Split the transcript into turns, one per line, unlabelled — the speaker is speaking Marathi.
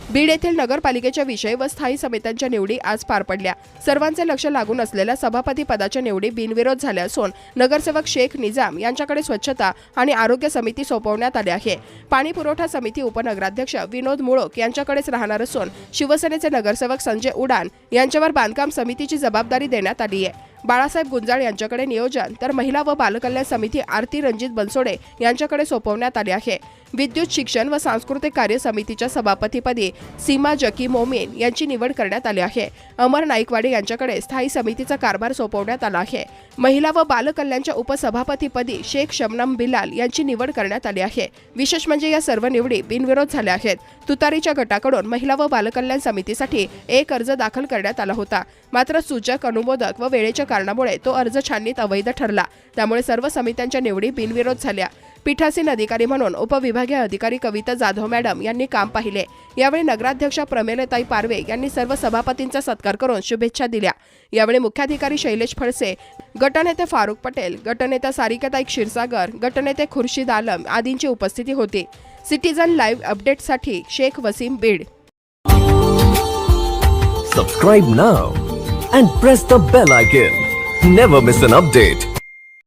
बीड येथील नगरपालिकेच्या विषय व स्थायी समित्यांच्या निवडी आज पार पडल्या। सर्वांचे लक्ष लागून असलेल्या सभापती पदाच्या निवडी बिनविरोध झाल्या असून नगरसेवक शेख निजाम यांच्याकडे स्वच्छता आणि आरोग्य समिती सोपवण्यात आली आहे। पाणी पुरवठा समिती उपनगराध्यक्ष विनोद मुळोक यांच्याकडेच राहणार असून शिवसेनेचे नगरसेवक संजय उडान यांच्यावर बांधकाम समितीची जबाबदारी देण्यात आली आहे। बाळासाहेब गुंजाळ यांच्याकडे नियोजन तर महिला व बालकल्याण समिती आरती रणजित बनसोडे यांच्याकडे सोपवण्यात आली आहे। विद्युत शिक्षण व सांस्कृतिक कार्य समितीच्या सभापतीपदी सीमा जकी मोमीन यांची निवड करण्यात आली आहे। अमर नाईकवाडी यांच्याकडे स्थायी समितीचा कारभार सोपवण्यात आला आहे। महिला व बालकल्याणच्या उपसभापतीपदी शेख शबनम बिलाल यांची निवड करण्यात आली आहे। विशेष म्हणजे या सर्व निवडी बिनविरोध झाल्या आहेत। तुतारीच्या गटाकडून महिला व बालकल्याण समितीसाठी एक अर्ज दाखल करण्यात आला होता, मात्र सूचक अनुमोदक व वेळेच्या कारणामुळे तो अर्ज छाननीत अवैध ठरला। त्यामुळे सर्व समित्यांच्या निवडी बिनविरोध झाल्या। पीठासीन अधिकारी म्हणून उपविभागीय अधिकारी कविता जाधव मॅडम यांनी काम पाहिले। यावेळी नगराध्यक्षा प्रमेलताई पारवे यांनी सर्व सभापतींचा सत्कार करून शुभेच्छा दिल्या। यावेळी मुख्याधिकारी शैलेश फळसे, गटनेते फारुख पटेल, गटनेता सारिकाताई क्षीरसागर, गटनेते खुर्शीद आलम आदींची उपस्थिती होती। सिटीजन लाईव्ह अपडेटसाठी Shaikh Wasim, Beed.
Subscribe now and press the bell icon. Never miss an update.